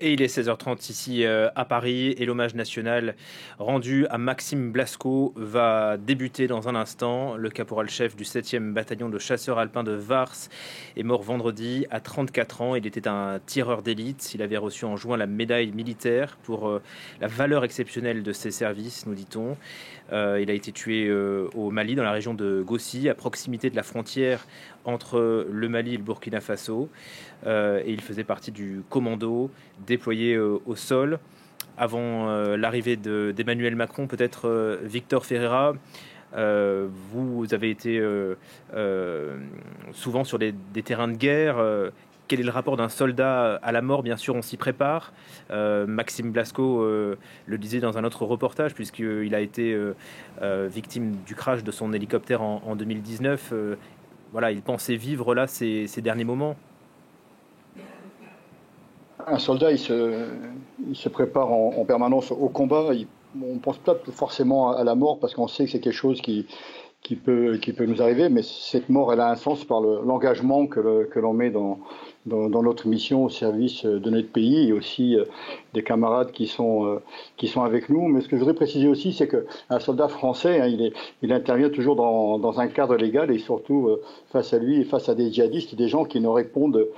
Et il est 16h30 ici à Paris et l'hommage national rendu à Maxime Blasco va débuter dans un instant. Le caporal-chef du 7e bataillon de chasseurs alpins de Vars est mort vendredi à 34 ans. Il était un tireur d'élite. Il avait reçu en juin la médaille militaire pour la valeur exceptionnelle de ses services, nous dit-on. Il a été tué au Mali, dans la région de Gossi, à proximité de la frontière entre le Mali et le Burkina Faso. Et il faisait partie du commando déployé au sol. Avant l'arrivée d'Emmanuel Macron, peut-être Victor Ferreira, vous avez été souvent sur des terrains de guerre. Quel est le rapport d'un soldat à la mort? Bien sûr, on s'y prépare. Maxime Blasco le disait dans un autre reportage, puisqu'il a été victime du crash de son hélicoptère en 2019. Voilà, il pensait vivre là ces derniers moments. Un soldat, il se prépare en permanence au combat. On ne pense pas forcément à la mort parce qu'on sait que c'est quelque chose qui peut nous arriver, mais cette mort, elle a un sens par l'engagement que l'on met dans notre mission au service de notre pays et aussi des camarades qui sont avec nous. Mais ce que je voudrais préciser aussi, c'est qu'un soldat français, hein, il intervient toujours dans un cadre légal et surtout face à lui et face à des djihadistes, des gens qui ne répondent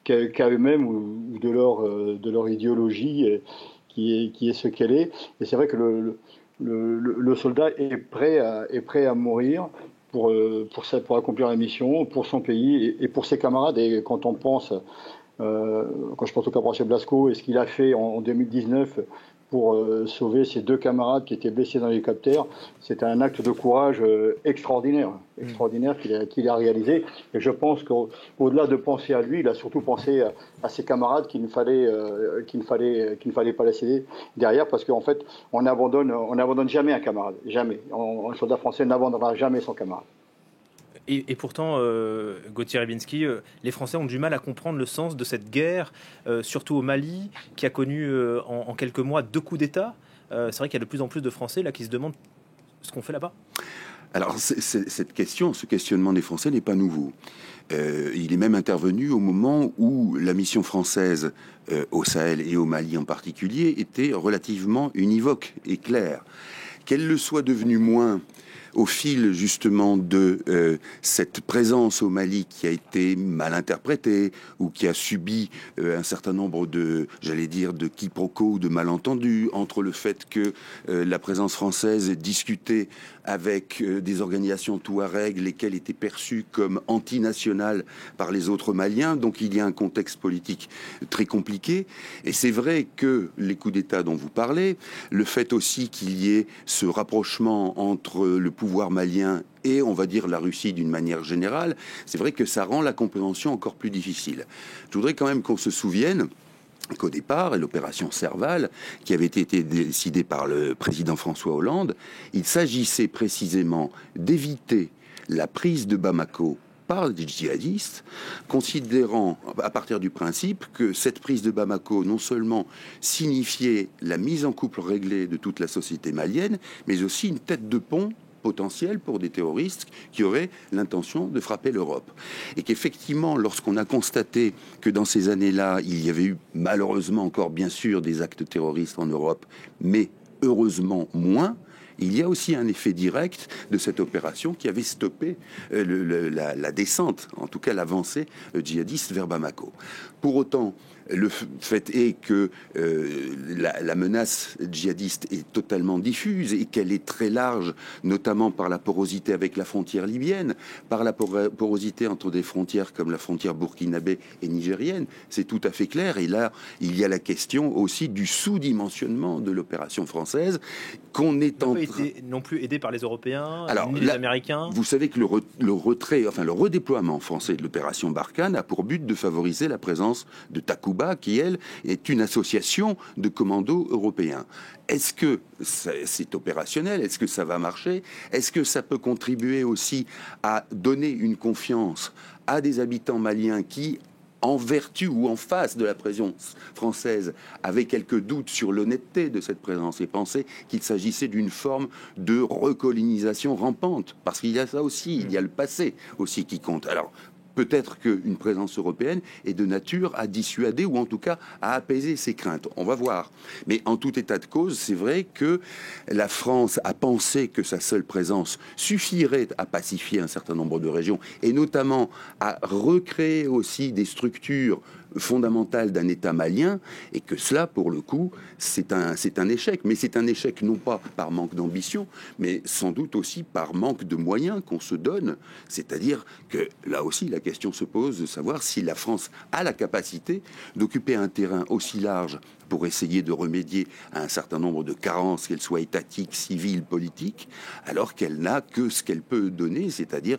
qu'à eux-mêmes ou de leur idéologie qui est ce qu'elle est. Et c'est vrai que le soldat est prêt à mourir pour accomplir la mission, pour son pays et pour ses camarades. Et quand on pense, quand je pense au caporal Blasco et ce qu'il a fait en 2019 pour sauver ses deux camarades qui étaient blessés dans l'hélicoptère, c'est un acte de courage extraordinaire qu'il a réalisé. Et je pense qu'au-delà de penser à lui, il a surtout pensé à ses camarades qu'il ne fallait pas laisser derrière, parce qu'en fait, on n'abandonne jamais un camarade, jamais. Un soldat français n'abandonnera jamais son camarade. Et pourtant, Gauthier Rybinski, les Français ont du mal à comprendre le sens de cette guerre, surtout au Mali, qui a connu en quelques mois 2 coups d'État. C'est vrai qu'il y a de plus en plus de Français là qui se demandent ce qu'on fait là-bas. Alors, ce questionnement des Français n'est pas nouveau. Il est même intervenu au moment où la mission française au Sahel et au Mali en particulier était relativement univoque et claire. Qu'elle le soit devenue moins au fil justement de cette présence au Mali qui a été mal interprétée ou qui a subi un certain nombre de quiproquos ou de malentendus entre le fait que la présence française discutait avec des organisations touareg, lesquelles étaient perçues comme antinationales par les autres Maliens. Donc il y a un contexte politique très compliqué. Et c'est vrai que les coups d'État dont vous parlez, le fait aussi qu'il y ait ce rapprochement entre le pouvoir malien et, on va dire, la Russie d'une manière générale, c'est vrai que ça rend la compréhension encore plus difficile. Je voudrais quand même qu'on se souvienne qu'au départ, l'opération Serval, qui avait été décidée par le président François Hollande, il s'agissait précisément d'éviter la prise de Bamako par des djihadistes, considérant à partir du principe que cette prise de Bamako non seulement signifiait la mise en couple réglée de toute la société malienne, mais aussi une tête de pont potentiel pour des terroristes qui auraient l'intention de frapper l'Europe. Et qu'effectivement, lorsqu'on a constaté que dans ces années-là, il y avait eu malheureusement encore bien sûr des actes terroristes en Europe, mais heureusement moins, il y a aussi un effet direct de cette opération qui avait stoppé la descente, en tout cas l'avancée djihadiste vers Bamako. Pour autant, le fait est que la menace djihadiste est totalement diffuse et qu'elle est très large, notamment par la porosité avec la frontière libyenne, par la porosité entre des frontières comme la frontière burkinabé et nigérienne. C'est tout à fait clair. Et là, il y a la question aussi du sous-dimensionnement de l'opération française qu'on est en train... non plus aidé par les Européens, ni les Américains. Vous savez que le redéploiement français de l'opération Barkhane a pour but de favoriser la présence de Takuba, qui, elle, est une association de commandos européens. Est-ce que c'est opérationnel? Est-ce que ça va marcher? Est-ce que ça peut contribuer aussi à donner une confiance à des habitants maliens qui, en vertu ou en face de la présence française, avaient quelques doutes sur l'honnêteté de cette présence et pensaient qu'il s'agissait d'une forme de recolonisation rampante? Parce qu'il y a ça aussi, il y a le passé aussi qui compte. Alors, peut-être qu'une présence européenne est de nature à dissuader ou en tout cas à apaiser ces craintes. On va voir. Mais en tout état de cause, c'est vrai que la France a pensé que sa seule présence suffirait à pacifier un certain nombre de régions et notamment à recréer aussi des structures fondamentale d'un État malien, et que cela, pour le coup, c'est un échec. Mais c'est un échec non pas par manque d'ambition, mais sans doute aussi par manque de moyens qu'on se donne. C'est-à-dire que là aussi, la question se pose de savoir si la France a la capacité d'occuper un terrain aussi large pour essayer de remédier à un certain nombre de carences, qu'elles soient étatiques, civiles, politiques, alors qu'elle n'a que ce qu'elle peut donner, c'est-à-dire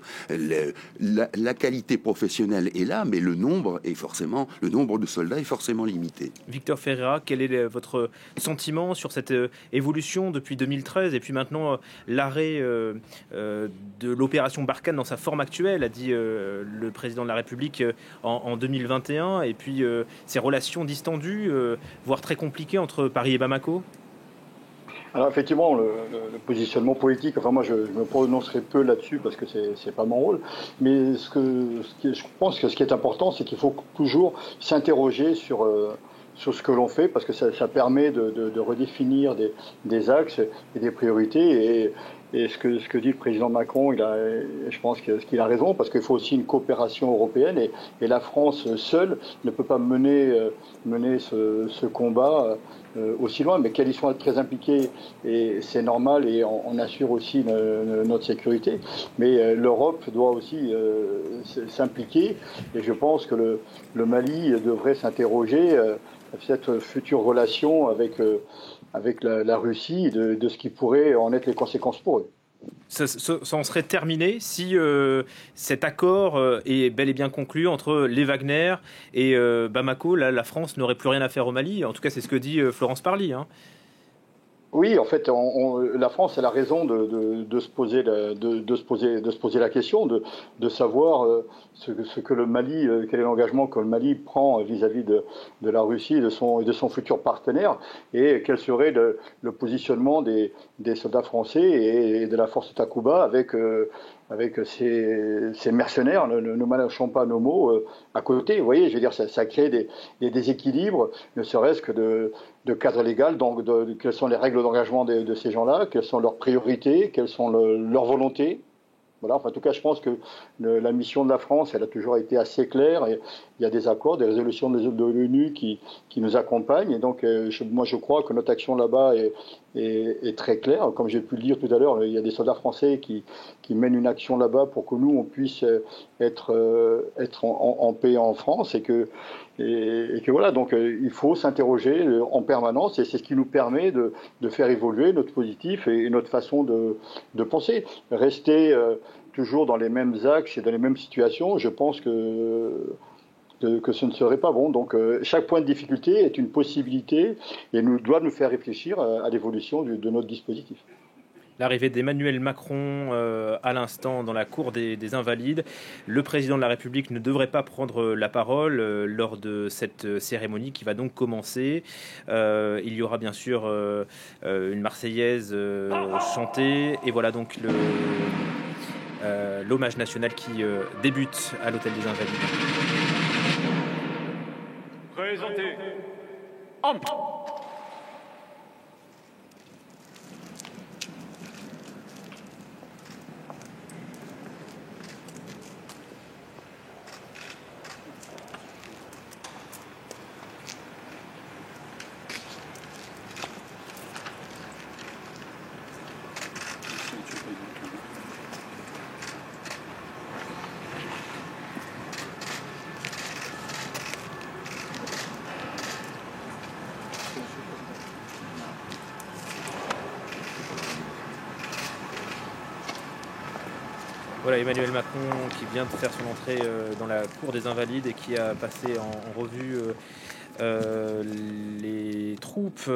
la qualité professionnelle est là, mais le nombre de soldats est forcément limité. Victor Ferreira, quel est votre sentiment sur cette évolution depuis 2013 et puis maintenant l'arrêt de l'opération Barkhane dans sa forme actuelle, a dit le président de la République en 2021, et puis ces relations distendues, voire très compliquées entre Paris et Bamako? Alors effectivement, le positionnement politique, enfin moi je me prononcerai peu là-dessus parce que c'est pas mon rôle, mais je pense que ce qui est important, c'est qu'il faut toujours s'interroger sur ce que l'on fait, parce que ça permet de redéfinir des axes et des priorités. Et ce que dit le président Macron, je pense qu'il a raison, parce qu'il faut aussi une coopération européenne, et la France seule ne peut pas mener ce combat aussi loin, mais qu'elle y soit très impliquée, et c'est normal, et on assure aussi notre sécurité. Mais l'Europe doit aussi s'impliquer, et je pense que le Mali devrait s'interroger cette future relation avec la Russie, de ce qui pourrait en être les conséquences pour eux. Ça en serait terminé si cet accord est bel et bien conclu entre les Wagner et Bamako. Là, la France n'aurait plus rien à faire au Mali. En tout cas, c'est ce que dit Florence Parly. Oui, en fait, la France a la raison de se poser la question, de savoir ce que le Mali, quel est l'engagement que le Mali prend vis-à-vis de la Russie et de son futur partenaire, et quel serait le positionnement des soldats français et de la force Takuba avec ces mercenaires, ne mâchons pas nos mots, à côté. Vous voyez, je veux dire, ça crée des déséquilibres, ne serait-ce que de cadre légal, donc quelles sont les règles d'engagement de ces gens-là, quelles sont leurs priorités, quelles sont leurs volontés. Voilà, enfin, en tout cas, je pense que la mission de la France, elle a toujours été assez claire, et il y a des accords, des résolutions de l'ONU qui nous accompagnent, et donc moi je crois que notre action là-bas est très claire. Comme j'ai pu le dire tout à l'heure, il y a des soldats français qui mènent une action là-bas pour que nous, on puisse être en paix en France, et que voilà, donc il faut s'interroger en permanence, et c'est ce qui nous permet de faire évoluer notre positif et notre façon de penser. Rester toujours dans les mêmes axes et dans les mêmes situations, je pense que ce ne serait pas bon. Donc chaque point de difficulté est une possibilité et doit nous faire réfléchir à l'évolution de notre dispositif. L'arrivée d'Emmanuel Macron à l'instant dans la cour des Invalides. Le président de la République ne devrait pas prendre la parole lors de cette cérémonie qui va donc commencer. Il y aura bien sûr une Marseillaise chantée, et voilà donc l'hommage national qui débute à l'hôtel des Invalides. Présentez. Voilà Emmanuel Macron qui vient de faire son entrée dans la cour des Invalides et qui a passé en revue les troupes.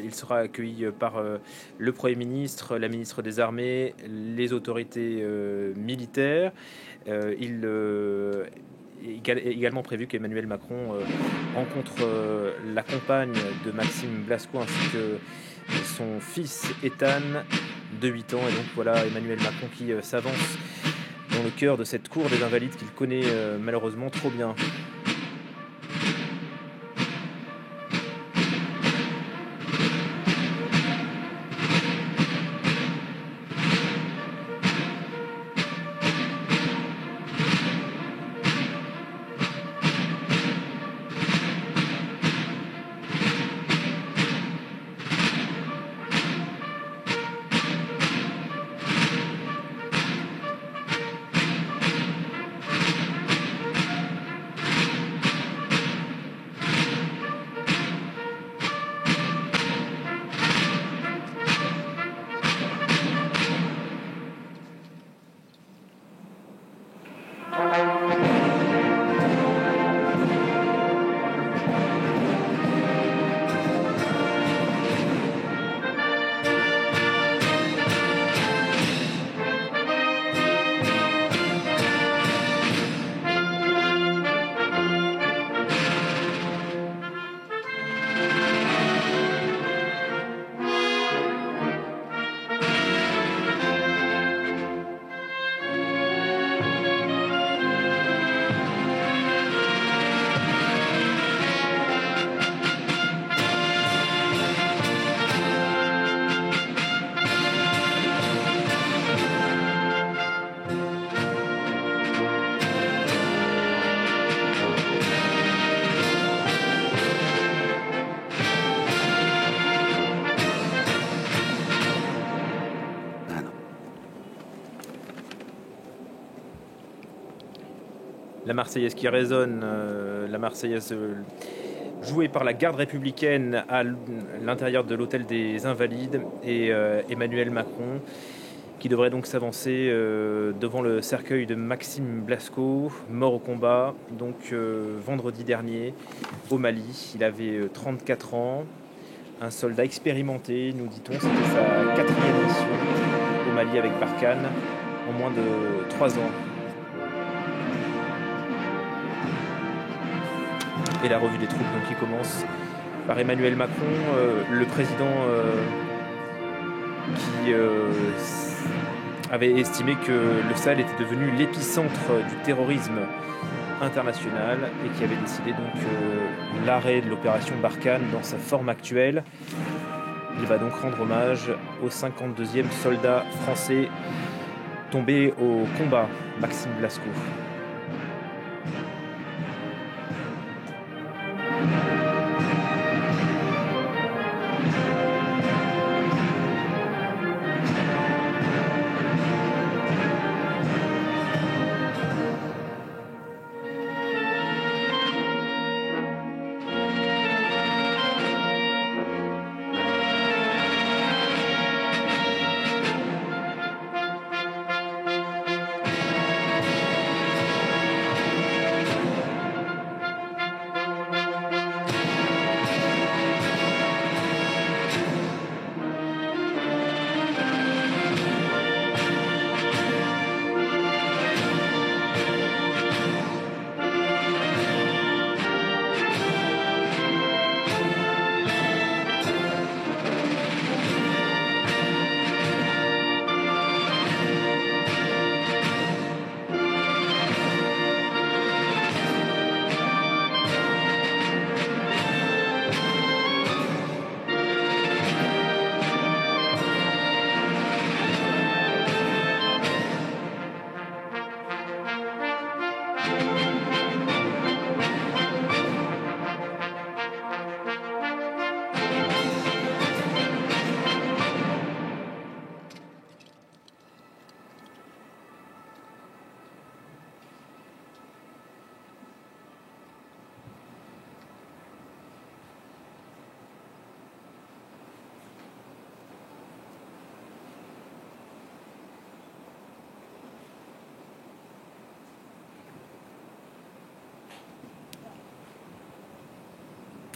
Il sera accueilli par le Premier ministre, la ministre des Armées, les autorités militaires. Il est également prévu qu'Emmanuel Macron rencontre la compagne de Maxime Blasco ainsi que son fils Ethan de 8 ans. Et donc voilà Emmanuel Macron qui s'avance dans le cœur de cette cour des Invalides qu'il connaît malheureusement trop bien. La Marseillaise qui résonne, la Marseillaise jouée par la garde républicaine à l'intérieur de l'hôtel des Invalides et Emmanuel Macron qui devrait donc s'avancer devant le cercueil de Maxime Blasco, mort au combat, donc vendredi dernier au Mali. Il avait 34 ans, un soldat expérimenté, nous dit-on, c'était sa 4e mission au Mali avec Barkhane en moins de 3 ans. Et la revue des troupes donc, qui commence par Emmanuel Macron, le président qui avait estimé que le Sahel était devenu l'épicentre du terrorisme international et qui avait décidé donc l'arrêt de l'opération Barkhane dans sa forme actuelle. Il va donc rendre hommage au 52e soldat français tombé au combat, Maxime Blasco.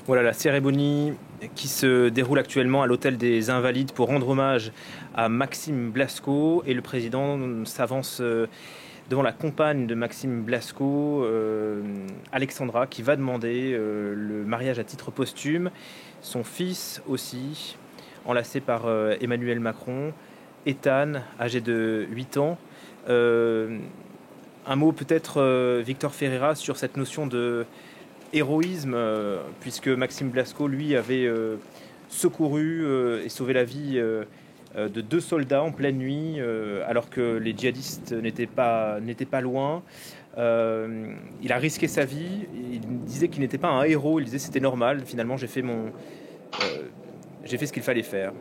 Voilà la cérémonie qui se déroule actuellement à l'hôtel des Invalides pour rendre hommage à Maxime Blasco et le président s'avance devant la compagne de Maxime Blasco, Alexandra, qui va demander le mariage à titre posthume. Son fils aussi, enlacé par Emmanuel Macron, Ethan, âgé de 8 ans. Un mot peut-être, Victor Ferreira, sur cette notion de héroïsme, puisque Maxime Blasco, lui, avait secouru et sauvé la vie de 2 soldats en pleine nuit, alors que les djihadistes n'étaient pas loin. Il a risqué sa vie. Il disait qu'il n'était pas un héros. Il disait que c'était normal. Finalement, j'ai fait ce qu'il fallait faire.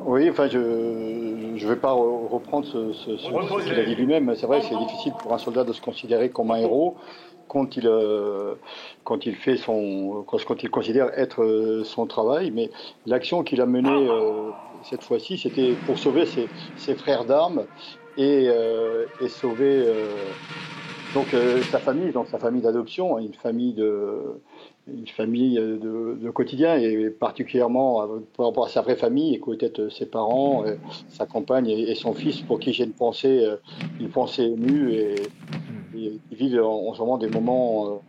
Oui, enfin, je ne vais pas reprendre ce qu'il a dit lui-même. C'est vrai que c'est difficile pour un soldat de se considérer comme un héros quand il fait quand il considère être son travail. Mais l'action qu'il a menée cette fois-ci, c'était pour sauver ses frères d'armes et sauver sa famille, donc sa famille d'adoption, une famille de quotidien, et particulièrement par rapport à sa vraie famille, et peut-être ses parents, sa compagne et son fils, pour qui j'ai une pensée émue, et ils vivent en ce moment des moments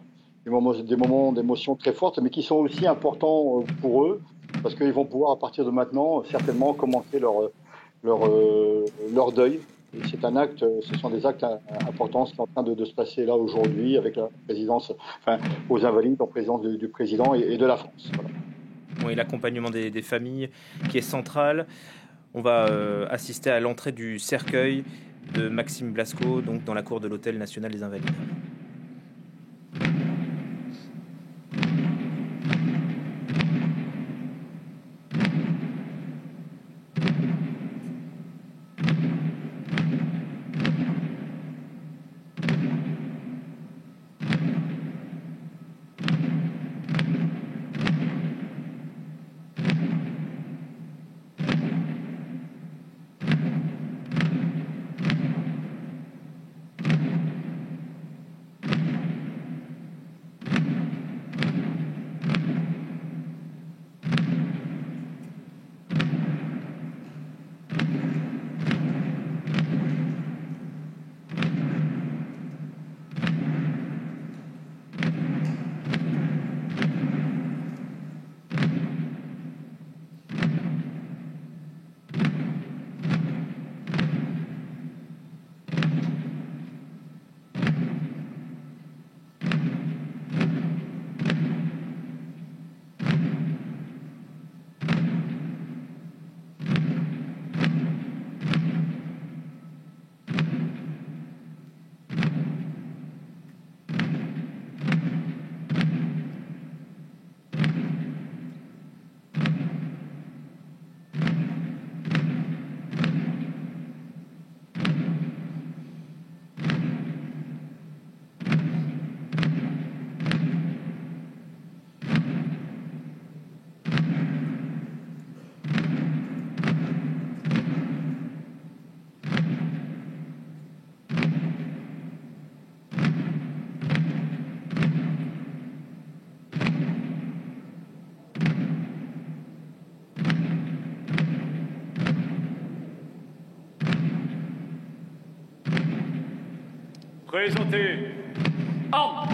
d'émotion très fortes, mais qui sont aussi importants pour eux, parce qu'ils vont pouvoir, à partir de maintenant, certainement commencer leur deuil. Et c'est un acte, ce sont des actes importants qui sont en train de se passer là aujourd'hui avec la présidence, enfin, aux Invalides, en présence du président et de la France. Voilà. Oui, l'accompagnement des familles qui est central. On va assister à l'entrée du cercueil de Maxime Blasco, donc dans la cour de l'Hôtel National des Invalides. Présentez armes.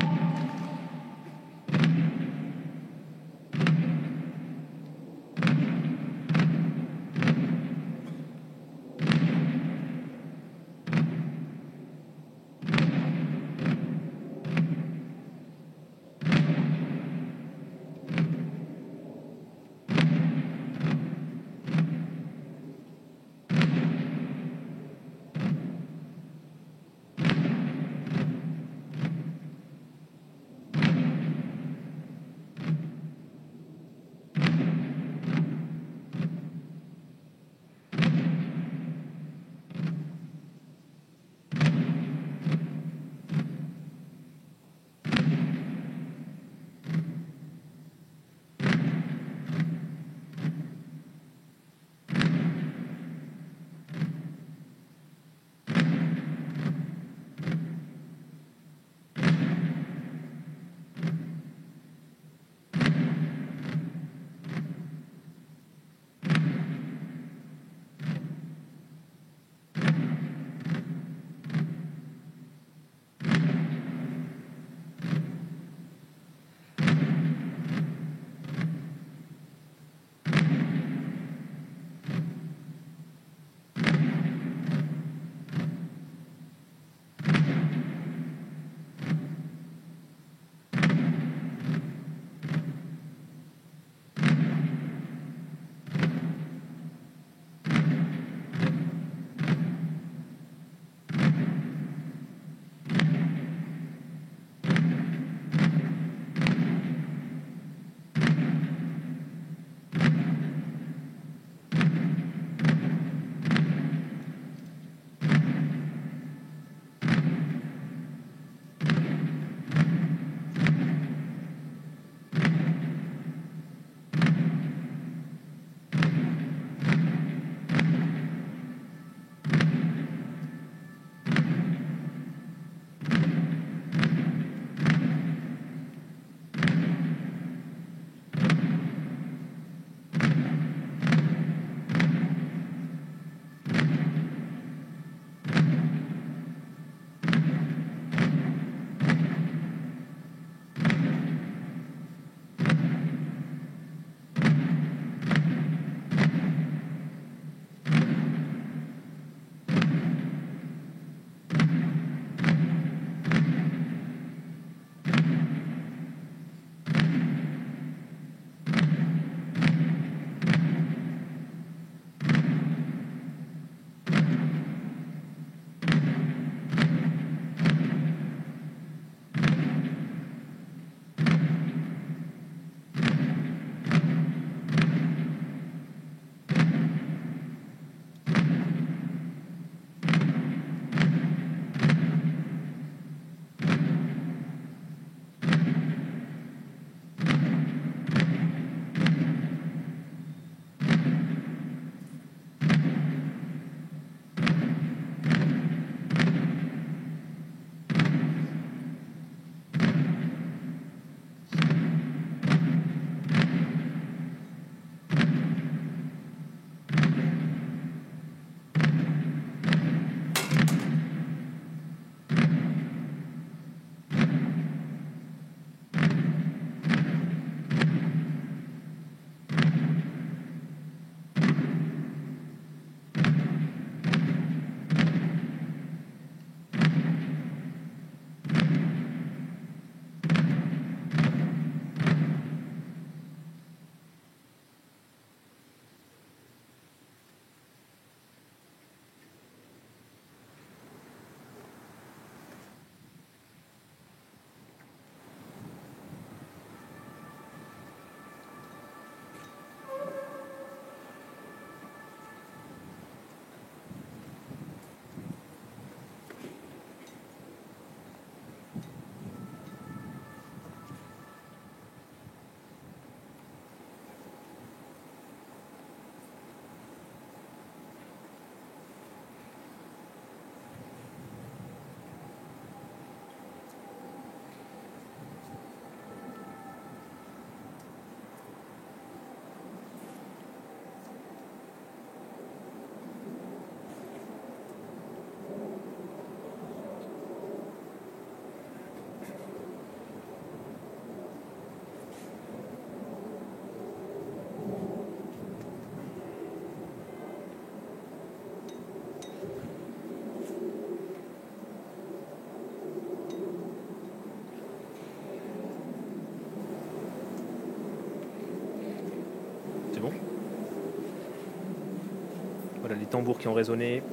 Voilà les tambours qui ont résonné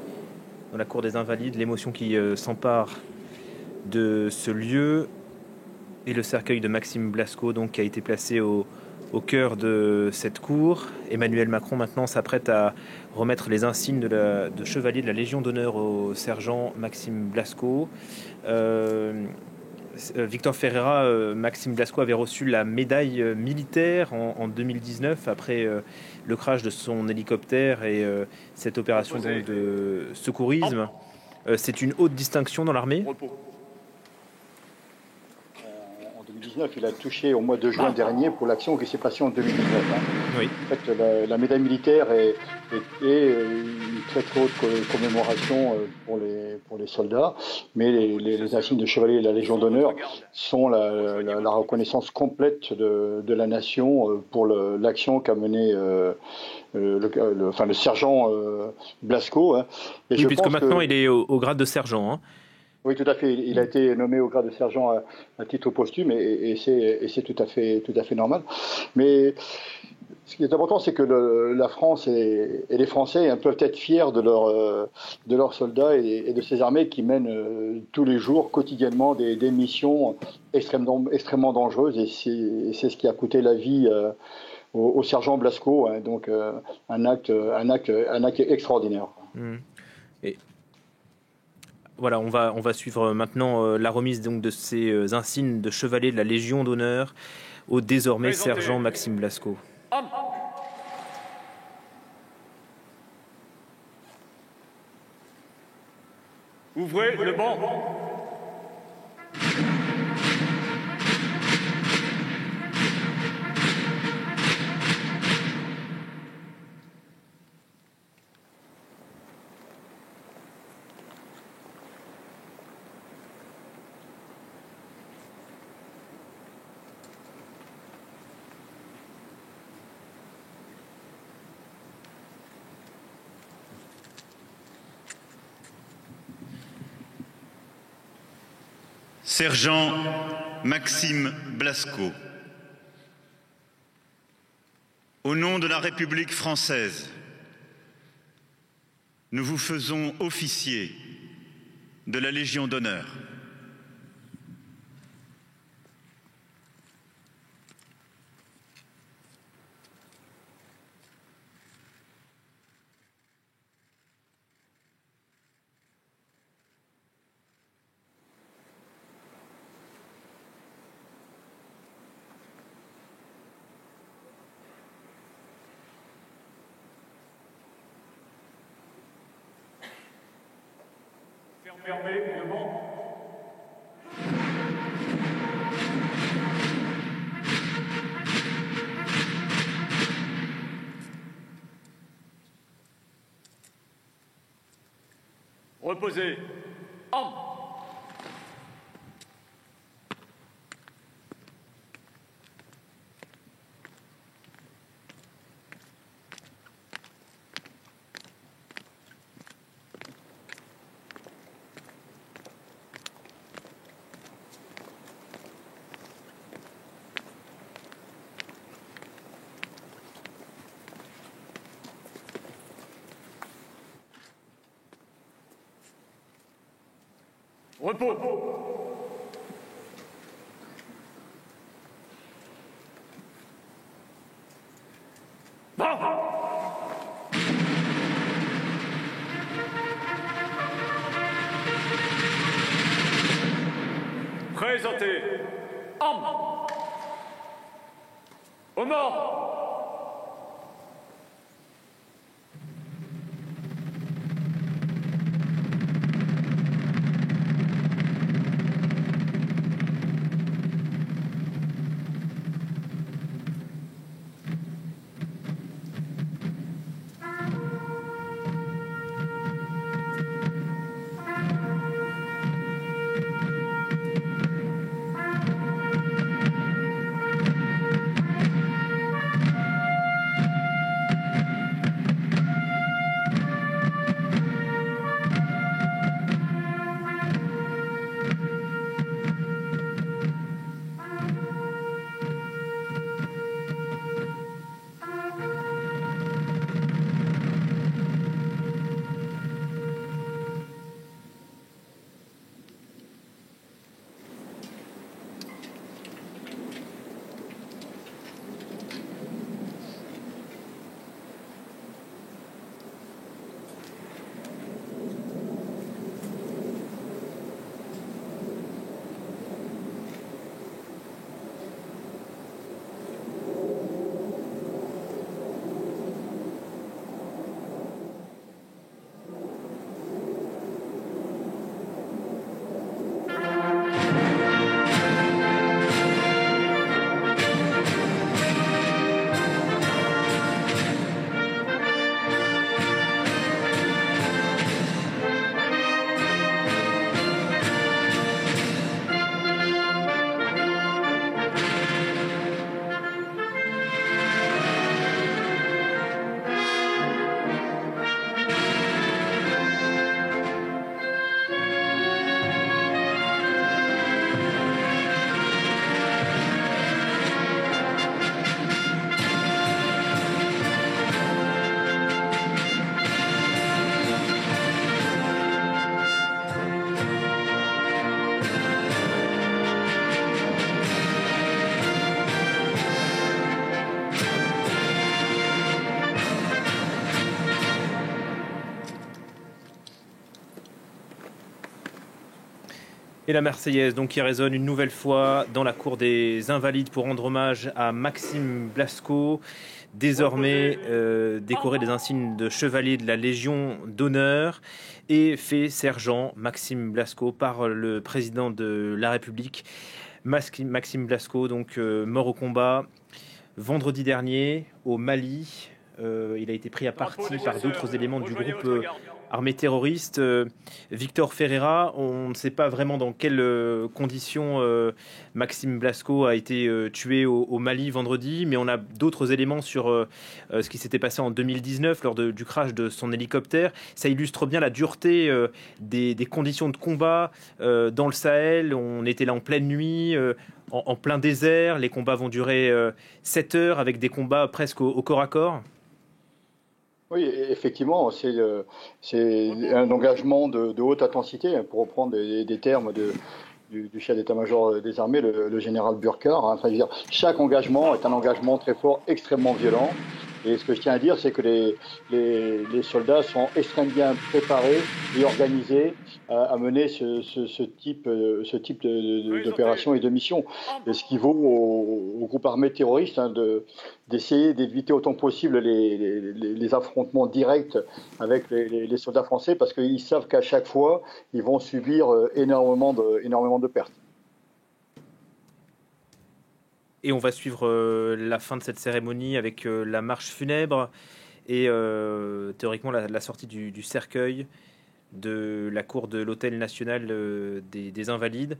dans la cour des Invalides, l'émotion qui s'empare de ce lieu et le cercueil de Maxime Blasco donc, qui a été placé au cœur de cette cour. Emmanuel Macron maintenant s'apprête à remettre les insignes de chevalier de la Légion d'honneur au sergent Maxime Blasco. Victor Ferreira, Maxime Blasco avait reçu la médaille militaire en 2019 après le crash de son hélicoptère et cette opération donc, de secourisme. C'est une haute distinction dans l'armée. En 2019, il a touché au mois de juin dernier pour l'action qui s'est passée en 2019. Oui. En fait, la médaille militaire est une très haute commémoration pour les soldats, mais les insignes de chevalier de la Légion d'honneur sont la reconnaissance complète de la nation pour l'action qu'a menée le sergent Blasco. Hein. Et oui, puisque maintenant il est au grade de sergent. Hein. Oui, tout à fait. Il a été nommé au grade de sergent à titre posthume et c'est tout à fait normal. Mais ce qui est important, c'est que la France et les Français peuvent être fiers de leurs soldats et de ces armées qui mènent tous les jours, quotidiennement, des missions extrêmement dangereuses. Et c'est ce qui a coûté la vie au sergent Blasco. Hein, donc un acte extraordinaire. Et voilà, on va suivre maintenant la remise donc de ces insignes de chevalier de la Légion d'honneur au désormais sergent Maxime Blasco. Ouvrez le banc. Sergent Maxime Blasco, au nom de la République française, nous vous faisons officier de la Légion d'honneur. Fermez le banc. Reposez. Armes. Repos. Présentez. Armes. Aux morts. Et la Marseillaise, donc, qui résonne une nouvelle fois dans la cour des Invalides pour rendre hommage à Maxime Blasco, désormais décoré des insignes de chevalier de la Légion d'honneur et fait sergent Maxime Blasco par le président de la République. Maxime Blasco, donc mort au combat vendredi dernier au Mali. Il a été pris à partie par d'autres éléments du groupe armé terroriste. Victor Ferreira, on ne sait pas vraiment dans quelles conditions Maxime Blasco a été tué au Mali vendredi, mais on a d'autres éléments sur ce qui s'était passé en 2019 lors du crash de son hélicoptère. Ça illustre bien la dureté des conditions de combat dans le Sahel. On était là en pleine nuit, en plein désert. Les combats vont durer 7 heures avec des combats presque au corps à corps. Oui, effectivement, c'est un engagement de haute intensité, pour reprendre des termes du chef d'état-major des armées, le général Burkhardt. Enfin, je veux dire, chaque engagement est un engagement très fort, extrêmement violent. Et ce que je tiens à dire, c'est que les soldats sont extrêmement bien préparés et organisés à mener ce type d'opération et de mission. Et ce qui vaut au groupe armé terroriste d'essayer d'éviter autant possible les affrontements directs avec les soldats français, parce qu'ils savent qu'à chaque fois, ils vont subir énormément de pertes. Et on va suivre la fin de cette cérémonie avec la marche funèbre et théoriquement la sortie du cercueil de la cour de l'Hôtel National des Invalides.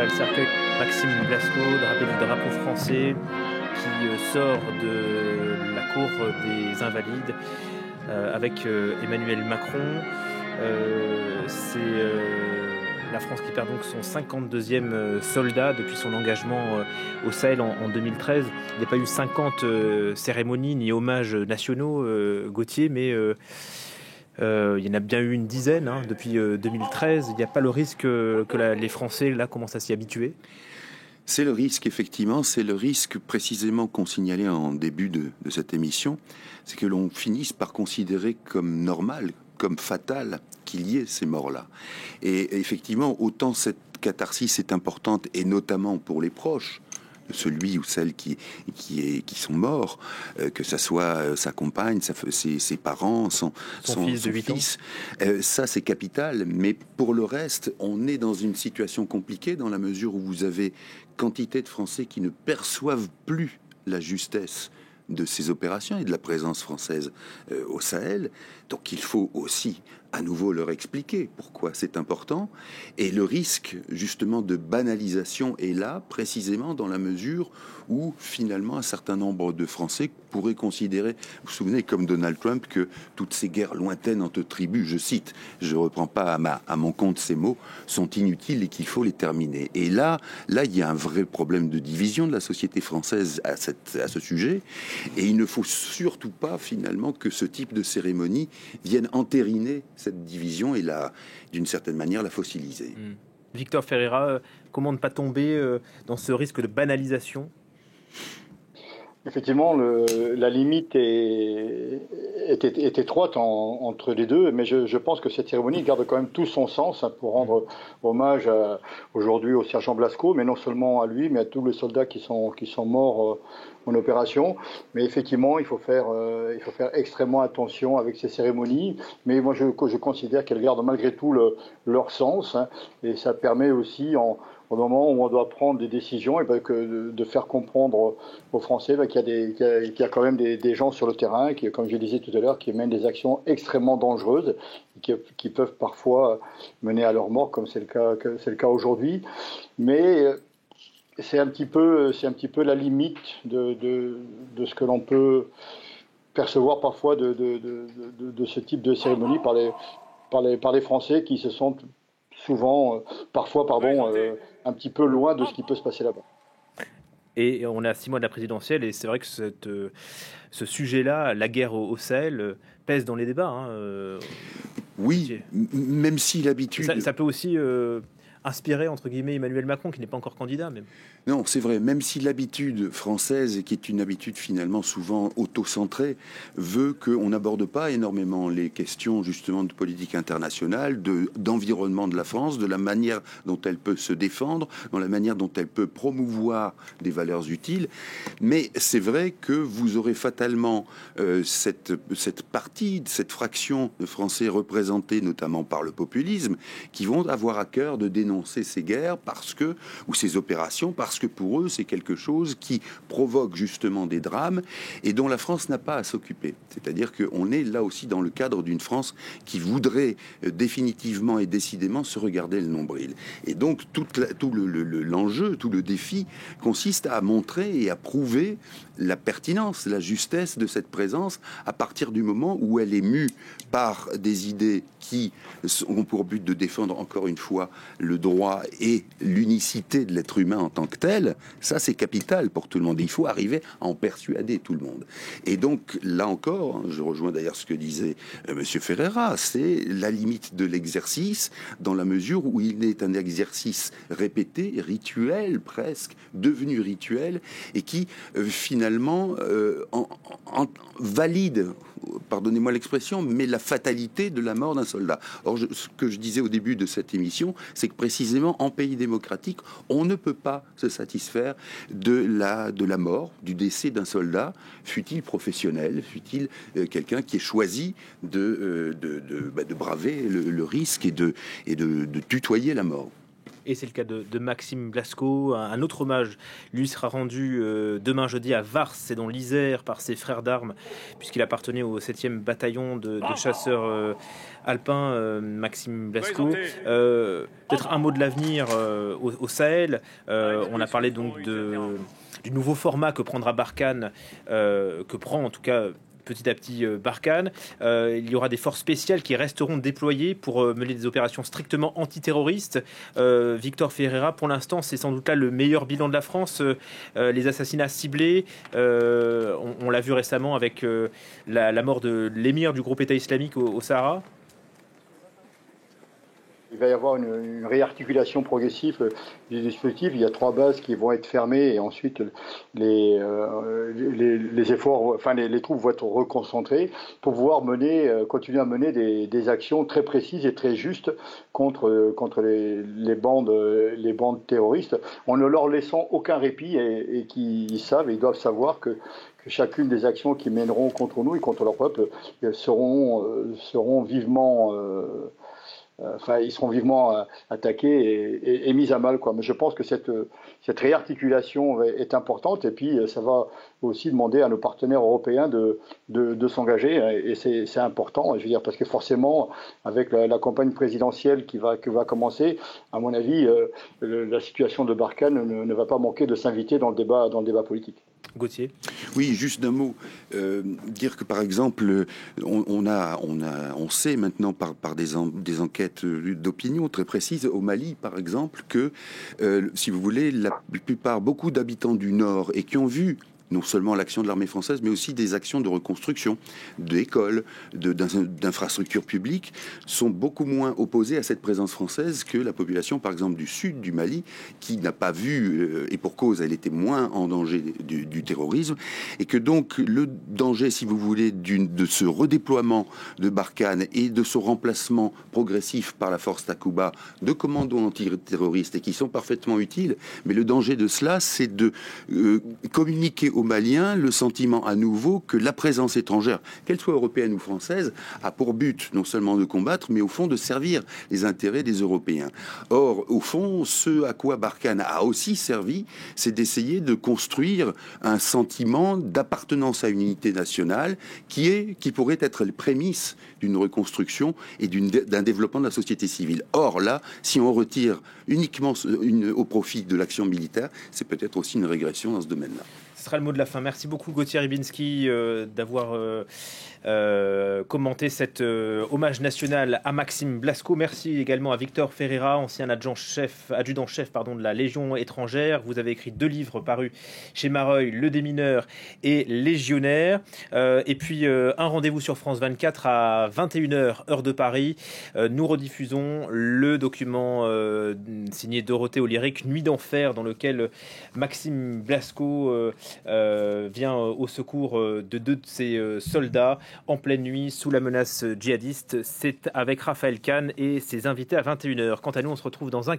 Voilà le cercueil de Maxime Blasco, drapé du drapeau français, qui sort de la cour des Invalides avec Emmanuel Macron. C'est la France qui perd donc son 52e soldat depuis son engagement au Sahel en 2013. Il n'y a pas eu 50 cérémonies ni hommages nationaux, Gauthier, mais il y en a bien eu une dizaine depuis 2013. Il n'y a pas le risque que les Français là commencent à s'y habituer? C'est le risque, effectivement, c'est le risque précisément qu'on signalait en début de cette émission, c'est que l'on finisse par considérer comme normal, comme fatal, qu'il y ait ces morts-là. Et effectivement, autant cette catharsis est importante, et notamment pour les proches, celui ou celle qui sont morts, que ça soit sa compagne, ses parents, son fils de 8 ans. Ça c'est capital, mais pour le reste, on est dans une situation compliquée dans la mesure où vous avez quantité de Français qui ne perçoivent plus la justesse de ces opérations et de la présence française au Sahel. Donc il faut aussi à nouveau leur expliquer pourquoi c'est important. Et le risque justement de banalisation est là précisément dans la mesure où finalement un certain nombre de Français pourraient considérer, vous vous souvenez comme Donald Trump, que toutes ces guerres lointaines entre tribus, je cite, je reprends pas à mon compte ces mots, sont inutiles et qu'il faut les terminer. Et là il y a un vrai problème de division de la société française à ce sujet, et il ne faut surtout pas finalement que ce type de cérémonie vienne entériner cette division et d'une certaine manière la fossiliser. Victor Ferreira, comment ne pas tomber dans ce risque de banalisation? Effectivement, la limite est étroite entre les deux, mais je pense que cette cérémonie garde quand même tout son sens pour rendre hommage aujourd'hui au sergent Blasco, mais non seulement à lui, mais à tous les soldats qui sont morts en opération. Mais effectivement, il faut faire extrêmement attention avec ces cérémonies. Mais moi, je considère qu'elles gardent malgré tout leur sens, et ça permet aussi au moment où on doit prendre des décisions, et de faire comprendre aux Français qu'il y a quand même des gens sur le terrain, qui, comme je le disais tout à l'heure, qui mènent des actions extrêmement dangereuses, qui peuvent parfois mener à leur mort, comme c'est le cas aujourd'hui. Mais c'est un petit peu la limite de ce que l'on peut percevoir parfois de ce type de cérémonie par les Français qui se sentent souvent, parfois, un petit peu loin de ce qui peut se passer là-bas. Et on est à 6 mois de la présidentielle, et c'est vrai que ce sujet-là, la guerre au Sahel, pèse dans les débats. Oui, même si l'habitude... Ça peut aussi inspirer, entre guillemets, Emmanuel Macron, qui n'est pas encore candidat, même. Non, c'est vrai, même si l'habitude française, et qui est une habitude finalement souvent auto-centrée, veut qu'on n'aborde pas énormément les questions justement de politique internationale, d'environnement de la France, de la manière dont elle peut se défendre, dans la manière dont elle peut promouvoir des valeurs utiles. Mais c'est vrai que vous aurez fatalement cette partie, cette fraction de Français représentés notamment par le populisme, qui vont avoir à cœur de dénoncer ces guerres ou ces opérations parce que pour eux, c'est quelque chose qui provoque justement des drames et dont la France n'a pas à s'occuper. C'est-à-dire qu'on est là aussi dans le cadre d'une France qui voudrait définitivement et décidément se regarder le nombril. Et donc, tout l'enjeu, tout le défi consiste à montrer et à prouver la pertinence, la justesse de cette présence à partir du moment où elle est mue par des idées qui ont pour but de défendre encore une fois le droit et l'unicité de l'être humain en tant que tel. Ça, c'est capital pour tout le monde. Il faut arriver à en persuader tout le monde. Et donc, là encore, je rejoins d'ailleurs ce que disait Monsieur Ferreira, c'est la limite de l'exercice dans la mesure où il est un exercice répété, rituel presque, devenu rituel, et qui finalement valide, pardonnez-moi l'expression, mais la fatalité de la mort d'un soldat. Or, ce que je disais au début de cette émission, c'est que précisément en pays démocratique, on ne peut pas se satisfaire de la mort, du décès d'un soldat, fût-il professionnel, fût-il quelqu'un qui ait choisi de braver le risque et de tutoyer la mort. Et c'est le cas de Maxime Blasco. Un autre hommage lui sera rendu demain jeudi à Vars, c'est dans l'Isère, par ses frères d'armes, puisqu'il appartenait au 7e bataillon de chasseurs alpins, Maxime Blasco. Peut-être un mot de l'avenir au Sahel. On a parlé donc du nouveau format que prendra Barkhane, que prend en tout cas petit à petit Barkhane. Il y aura des forces spéciales qui resteront déployées pour mener des opérations strictement antiterroristes. Victor Ferreira, pour l'instant, c'est sans doute là le meilleur bilan de la France. Les assassinats ciblés, on l'a vu récemment avec la mort de l'émir du groupe État islamique au Sahara. Il va y avoir une réarticulation progressive des dispositifs. Il y a 3 bases qui vont être fermées et ensuite les efforts, enfin les troupes vont être reconcentrées pour pouvoir continuer à mener des actions très précises et très justes contre les bandes terroristes, en ne leur laissant aucun répit et qui savent et ils doivent savoir que chacune des actions qu'ils mèneront contre nous et contre leur peuple seront vivement ils seront vivement attaqués et mis à mal, quoi. Mais je pense que cette réarticulation est importante et puis ça va aussi demander à nos partenaires européens de s'engager et c'est important, je veux dire, parce que forcément avec la campagne présidentielle qui va commencer, à mon avis, la situation de Barkhane ne va pas manquer de s'inviter dans le débat politique. Gauthier. Oui, juste d'un mot. Dire que par exemple, on sait maintenant par des enquêtes d'opinion très précises au Mali, par exemple, que si vous voulez, beaucoup d'habitants du Nord et qui ont vu non seulement l'action de l'armée française, mais aussi des actions de reconstruction d'écoles, d'infrastructures publiques, sont beaucoup moins opposés à cette présence française que la population, par exemple, du sud du Mali, qui n'a pas vu, et pour cause, elle était moins en danger du terrorisme, et que donc le danger, si vous voulez, de ce redéploiement de Barkhane et de ce remplacement progressif par la force Takuba de commandos antiterroristes, et qui sont parfaitement utiles, mais le danger de cela, c'est de communiquer aux Maliens le sentiment à nouveau que la présence étrangère, qu'elle soit européenne ou française, a pour but non seulement de combattre, mais au fond de servir les intérêts des Européens. Or, au fond, ce à quoi Barkhane a aussi servi, c'est d'essayer de construire un sentiment d'appartenance à une unité nationale qui pourrait être les prémices d'une reconstruction et d'un développement de la société civile. Or, là, si on retire uniquement au profit de l'action militaire, c'est peut-être aussi une régression dans ce domaine-là. Ce sera le mot de la fin. Merci beaucoup Gauthier Rybinski d'avoir commenté cet hommage national à Maxime Blasco. Merci également à Victor Ferreira, ancien adjudant-chef de la Légion étrangère. Vous avez écrit 2 livres parus chez Mareuil, Le Démineur et Légionnaire. Et puis un rendez-vous sur France 24 à 21h, heure de Paris. Nous rediffusons le document signé Dorothée Olyric, Nuit d'enfer, dans lequel Maxime Blasco vient au secours de 2 de ses soldats en pleine nuit sous la menace djihadiste. C'est avec Raphaël Kahn et ses invités à 21h. Quant à nous, on se retrouve dans un